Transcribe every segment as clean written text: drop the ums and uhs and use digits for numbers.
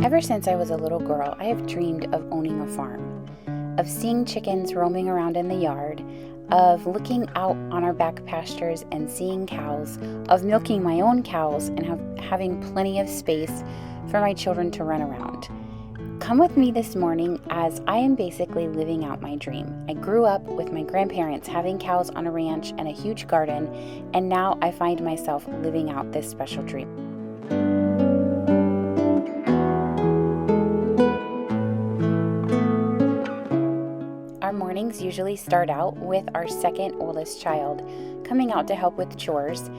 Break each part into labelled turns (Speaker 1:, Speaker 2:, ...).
Speaker 1: Ever since I was a little girl, I have dreamed of owning a farm, of seeing chickens roaming around in the yard, of looking out on our back pastures and seeing cows, of milking my own cows and having plenty of space for my children to run around. Come with me this morning as I am basically living out my dream. I grew up with my grandparents having cows on a ranch and a huge garden, and now I find myself living out this special dream. Our mornings usually start out with our second oldest child coming out to help with chores.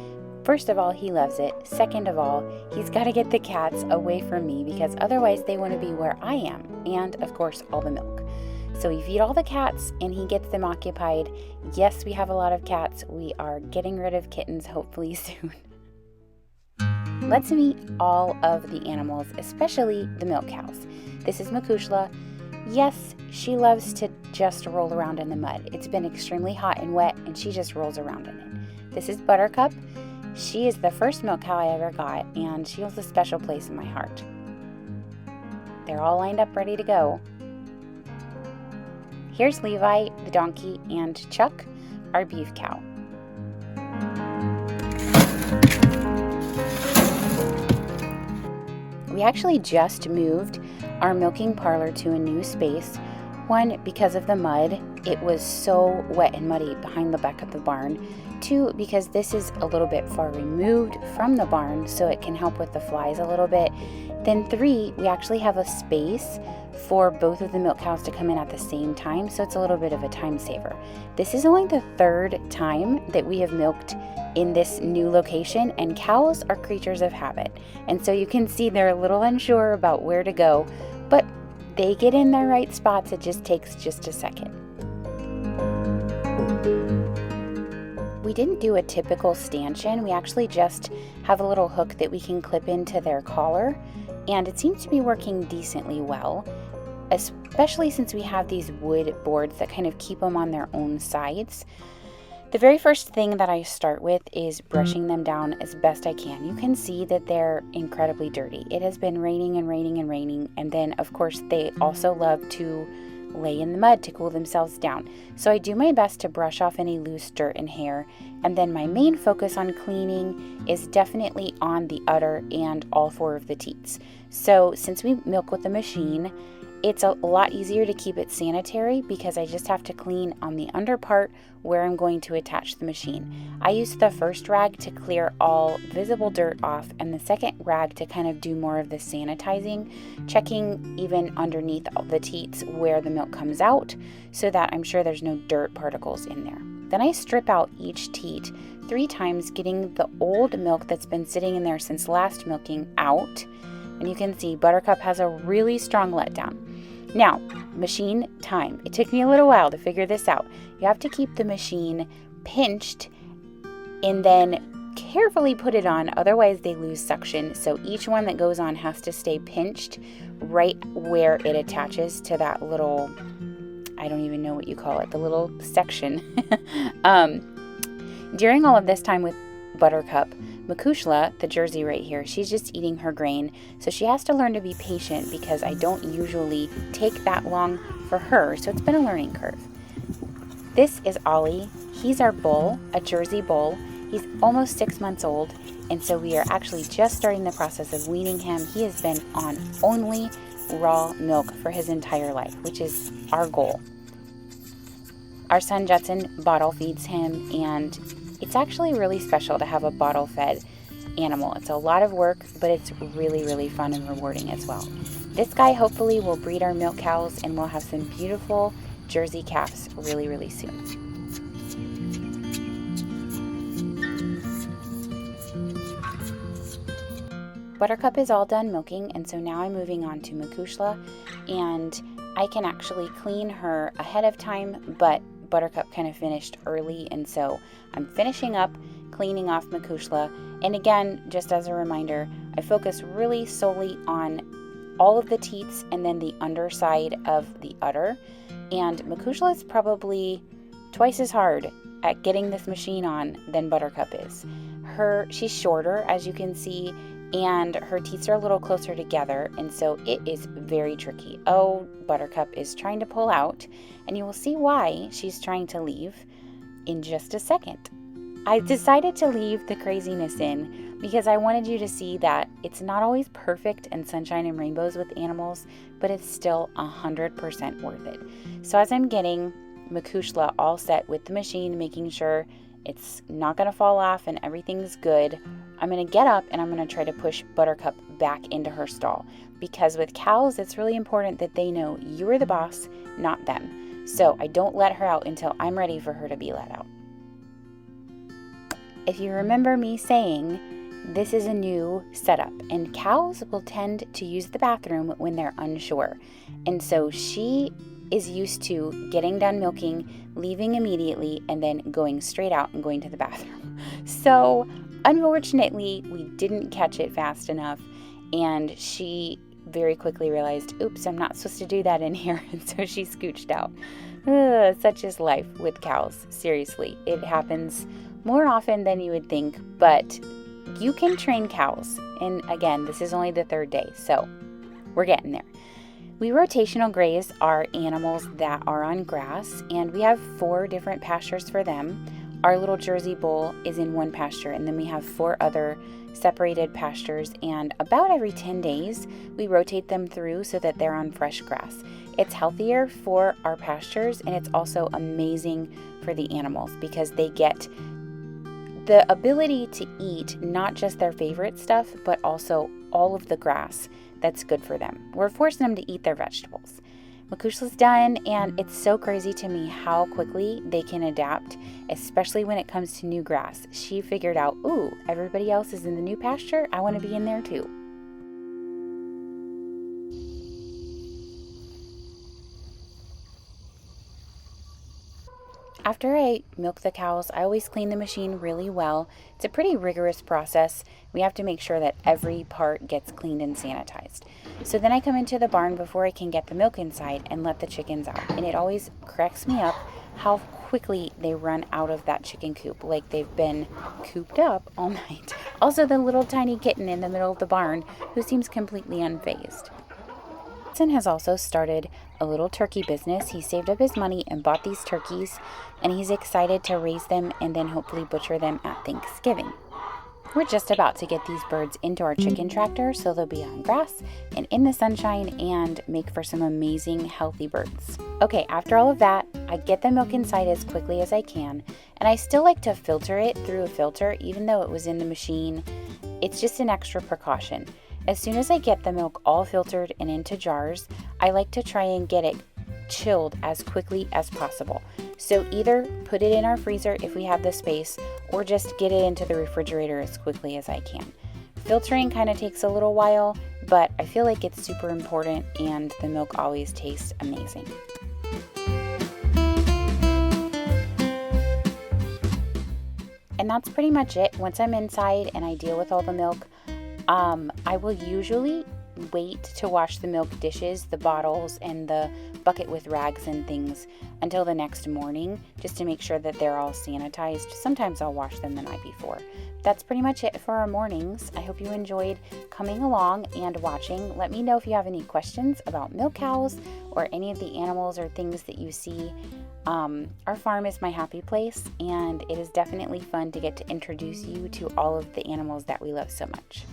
Speaker 1: First of all, he loves it. Second of all, he's got to get the cats away from me because otherwise they want to be where I am, and of course all the milk. So we feed all the cats and he gets them occupied. Yes, we have a lot of cats. We are getting rid of kittens hopefully soon. Let's meet all of the animals, especially the milk cows. This is Makushla. Yes, she loves to just roll around in the mud. It's been extremely hot and wet and she just rolls around in it. This is Buttercup. She is the first milk cow I ever got, and she holds a special place in my heart. They're all lined up ready to go. Here's Levi, the donkey, and Chuck, our beef cow. We actually just moved our milking parlor to a new space. One, because of the mud. It was so wet and muddy behind the back of the barn. Two, because this is a little bit far removed from the barn, so it can help with the flies a little bit. Then three, we actually have a space for both of the milk cows to come in at the same time, so it's a little bit of a time saver. This is only the third time that we have milked in this new location, and cows are creatures of habit. And so you can see they're a little unsure about where to go, but they get in their right spots. It just takes just a second. We didn't do a typical stanchion. We actually just have a little hook that we can clip into their collar, and it seems to be working decently well, especially since we have these wood boards that kind of keep them on their own sides. The very first thing that I start with is brushing them down as best I can. You can see that they're incredibly dirty. It has been raining and raining and raining, and then of course they also love to lay in the mud to cool themselves down. So I do my best to brush off any loose dirt and hair, and then my main focus on cleaning is definitely on the udder and all four of the teats. So since we milk with a machine, it's a lot easier to keep it sanitary because I just have to clean on the under part where I'm going to attach the machine. I use the first rag to clear all visible dirt off, and the second rag to kind of do more of the sanitizing, checking even underneath all the teats where the milk comes out so that I'm sure there's no dirt particles in there. Then I strip out each teat 3 times, getting the old milk that's been sitting in there since last milking out. And you can see Buttercup has a really strong letdown. Now, machine time. It took me a little while to figure this out. You have to keep the machine pinched and then carefully put it on, otherwise they lose suction. So each one that goes on has to stay pinched right where it attaches to that little, I don't even know what you call it, the little section. During all of this time with Buttercup, Makushla, the Jersey right here, she's just eating her grain, so she has to learn to be patient because I don't usually take that long for her, so it's been a learning curve. This is Ollie. He's our bull, a Jersey bull. He's almost 6 months old, and so we are actually just starting the process of weaning him. He has been on only raw milk for his entire life, which is our goal. Our son Judson bottle feeds him, and it's actually really special to have a bottle-fed animal. It's a lot of work, but it's really, really fun and rewarding as well. This guy hopefully will breed our milk cows, and we'll have some beautiful Jersey calves really, really soon. Buttercup is all done milking, and so now I'm moving on to Makushla, and I can actually clean her ahead of time, but Buttercup kind of finished early, and so I'm finishing up cleaning off Makushla. And again, just as a reminder, I focus really solely on all of the teats and then the underside of the udder. And Makushla is probably twice as hard at getting this machine on than Buttercup is. She's shorter, as you can see, and her teeth are a little closer together, and so it is very tricky. Oh, Buttercup is trying to pull out, and you will see why she's trying to leave in just a second. I decided to leave the craziness in because I wanted you to see that it's not always perfect and sunshine and rainbows with animals, but it's still 100% worth it. So as I'm getting Makushla all set with the machine, making sure it's not going to fall off and everything's good, I'm going to get up and I'm going to try to push Buttercup back into her stall, because with cows, it's really important that they know you are the boss, not them. So I don't let her out until I'm ready for her to be let out. If you remember me saying, this is a new setup, and cows will tend to use the bathroom when they're unsure. And so she is used to getting done milking, leaving immediately, and then going straight out and going to the bathroom. So unfortunately, we didn't catch it fast enough, and she very quickly realized, oops, I'm not supposed to do that in here, and so she scooched out. Such is life with cows. Seriously, it happens more often than you would think, but you can train cows. And again, this is only the third day, so we're getting there. We rotational graze our animals that are on grass, and we have 4 different pastures for them. Our little Jersey bull is in one pasture, and then we have 4 other separated pastures, and about every 10 days, we rotate them through so that they're on fresh grass. It's healthier for our pastures, and it's also amazing for the animals because they get the ability to eat not just their favorite stuff, but also all of the grass that's good for them. We're forcing them to eat their vegetables. Makushla's done, and it's so crazy to me how quickly they can adapt, especially when it comes to new grass. She figured out, ooh, everybody else is in the new pasture, I want to be in there too. After I milk the cows, I always clean the machine really well. It's a pretty rigorous process. We have to make sure that every part gets cleaned and sanitized. So then I come into the barn before I can get the milk inside and let the chickens out. And it always cracks me up how quickly they run out of that chicken coop, like they've been cooped up all night. Also, the little tiny kitten in the middle of the barn who seems completely unfazed. Has also started a little turkey business. He saved up his money and bought these turkeys, and he's excited to raise them and then hopefully butcher them at Thanksgiving. We're just about to get these birds into our chicken tractor so they'll be on grass and in the sunshine and make for some amazing healthy birds. Okay, after all of that, I get the milk inside as quickly as I can, and I still like to filter it through a filter even though it was in the machine. It's just an extra precaution. As soon as I get the milk all filtered and into jars, I like to try and get it chilled as quickly as possible. So either put it in our freezer if we have the space, or just get it into the refrigerator as quickly as I can. Filtering kind of takes a little while, but I feel like it's super important, and the milk always tastes amazing. And that's pretty much it. Once I'm inside and I deal with all the milk, I will usually wait to wash the milk dishes, the bottles, and the bucket with rags and things until the next morning, just to make sure that they're all sanitized. Sometimes I'll wash them the night before. That's pretty much it for our mornings. I hope you enjoyed coming along and watching. Let me know if you have any questions about milk cows or any of the animals or things that you see. Our farm is my happy place, and it is definitely fun to get to introduce you to all of the animals that we love so much.